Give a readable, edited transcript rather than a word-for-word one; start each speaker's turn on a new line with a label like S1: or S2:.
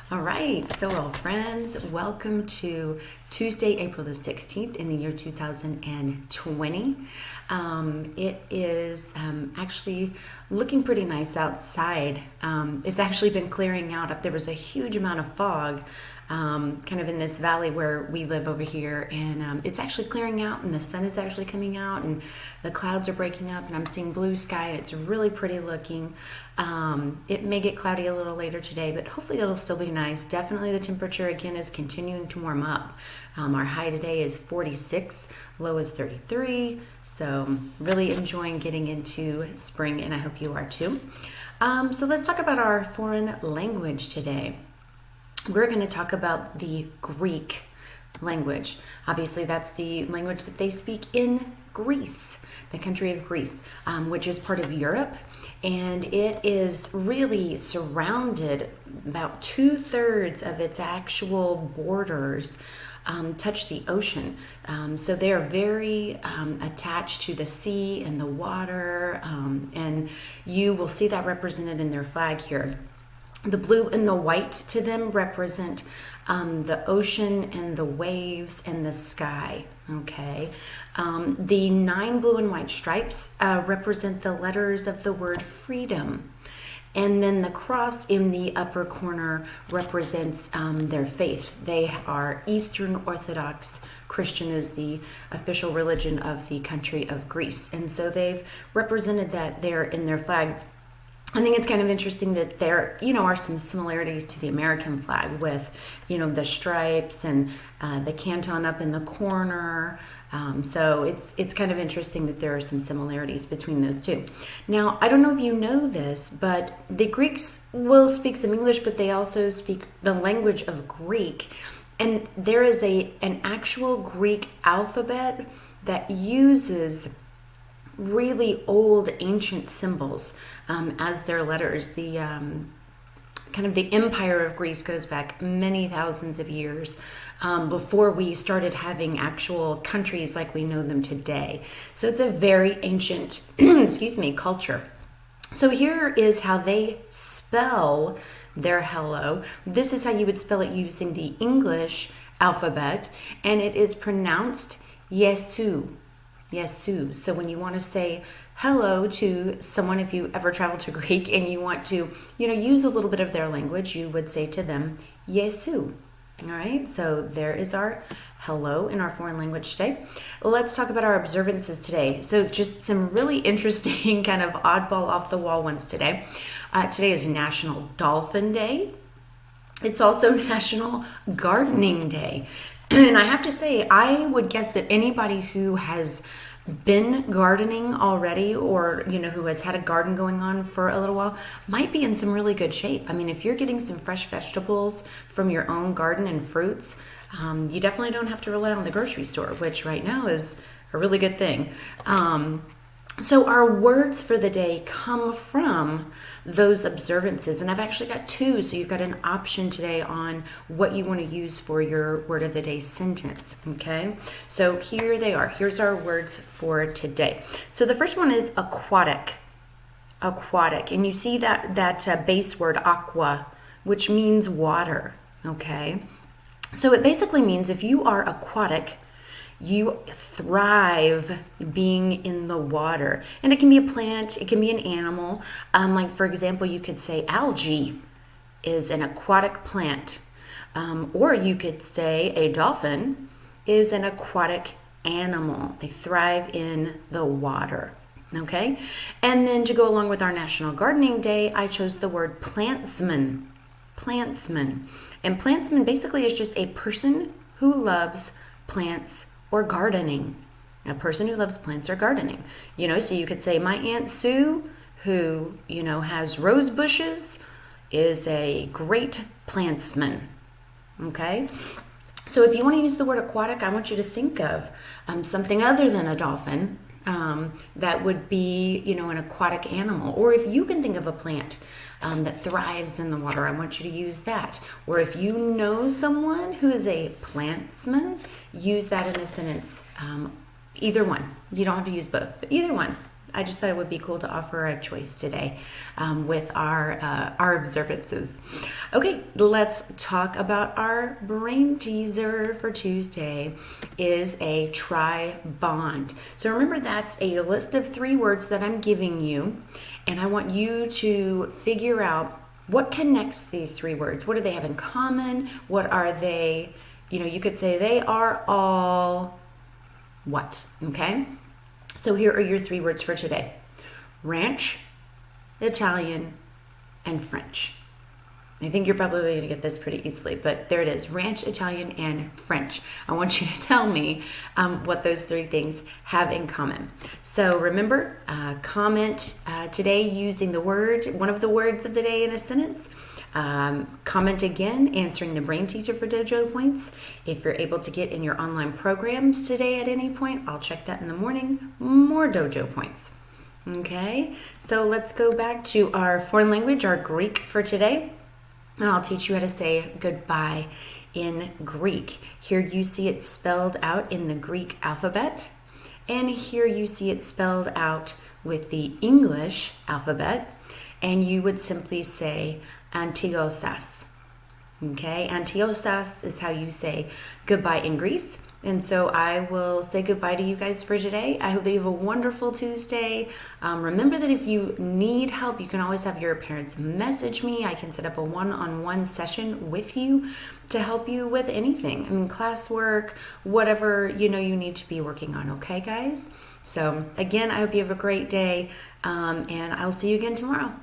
S1: All right, so well, friends, welcome to Tuesday, April the 16th in the year 2020. It is actually looking pretty nice outside. It's actually been clearing out. There was a huge amount of fog kind of in this valley where we live over here, and it's actually clearing out, and the sun is actually coming out, and the clouds are breaking up, and I'm seeing blue sky, and it's really pretty looking. It may get cloudy a little later today, but hopefully it'll still be nice. Definitely the temperature again is continuing to warm up. Our high today is 46, low is 33, so really enjoying getting into spring, and I hope you are too. So let's talk about our foreign language today. We're going to talk about the Greek language. Obviously, that's the language that they speak in Greece, the country of Greece, which is part of Europe. And it is really surrounded, about 2/3 of its actual borders touch the ocean. So they are very attached to the sea and the water. And you will see that represented in their flag here. The blue and the white to them represent the ocean and the waves and the sky, okay? The 9 blue and white stripes represent the letters of the word freedom. And then the cross in the upper corner represents their faith. They are Eastern Orthodox Christian, is the official religion of the country of Greece. And so they've represented that there in their flag. I think it's kind of interesting that there, are some similarities to the American flag with, the stripes and the canton up in the corner. So it's kind of interesting that there are some similarities between those two. Now, I don't know if you know this, but the Greeks will speak some English, but they also speak the language of Greek. And there is an actual Greek alphabet that uses really old ancient symbols as their letters. The kind of the empire of Greece goes back many thousands of years before we started having actual countries like we know them today. So it's a very ancient culture. So here is how they spell their hello. This is how you would spell it using the English alphabet, and it is pronounced Yesu. Yesu. So when you want to say hello to someone, if you ever travel to Greek and you want to, use a little bit of their language, you would say to them, Yesu. All right, so there is our hello in our foreign language today. Let's talk about our observances today. So just some really interesting kind of oddball off the wall ones today. Today is National Dolphin Day. It's also National Gardening Day. And I have to say, I would guess that anybody who has been gardening already, or who has had a garden going on for a little while, might be in some really good shape. I mean, if you're getting some fresh vegetables from your own garden and fruits, you definitely don't have to rely on the grocery store, which right now is a really good thing. So our words for the day come from those observances, and I've actually got 2, so you've got an option today on what you want to use for your word of the day sentence, okay? So here they are. Here's our words for today. So the first one is aquatic. Aquatic, and you see that base word aqua, which means water, okay? So it basically means if you are aquatic, you thrive being in the water. And it can be a plant, it can be an animal. Like for example, you could say algae is an aquatic plant. Or you could say a dolphin is an aquatic animal. They thrive in the water. Okay? And then to go along with our National Gardening Day, I chose the word plantsman. Plantsman. And plantsman basically is just a person who loves plants or gardening. A person who loves plants or gardening. So you could say my Aunt Sue, who, has rose bushes, is a great plantsman. Okay? So if you want to use the word aquatic, I want you to think of something other than a dolphin. That would be, an aquatic animal. Or if you can think of a plant that thrives in the water, I want you to use that. Or if you know someone who is a plantsman, use that in a sentence. Either one. You don't have to use both, but either one. I just thought it would be cool to offer a choice today with our observances. Okay, let's talk about our brain teaser for Tuesday is a tri-bond. So remember, that's a list of 3 words that I'm giving you, and I want you to figure out what connects these 3 words. What do they have in common? What are they? You could say they are all what, okay? So here are your 3 words for today. Ranch, Italian, and French. I think you're probably going to get this pretty easily, but there it is. Ranch, Italian, and French. I want you to tell me what those 3 things have in common. So remember, comment today using one of the words of the day in a sentence. Comment again, answering the brain teaser for dojo points. If you're able to get in your online programs today at any point, I'll check that in the morning. More dojo points. Okay, so let's go back to our foreign language, our Greek for today. And I'll teach you how to say goodbye in Greek. Here you see it spelled out in the Greek alphabet. And here you see it spelled out with the English alphabet. And you would simply say antiosas. Okay, antiosas is how you say goodbye in Greece. And so I will say goodbye to you guys for today. I hope that you have a wonderful Tuesday. Remember that if you need help, you can always have your parents message me. I can set up a one-on-one session with you to help you with anything. I mean, classwork, whatever you need to be working on. Okay, guys? So again, I hope you have a great day, and I'll see you again tomorrow.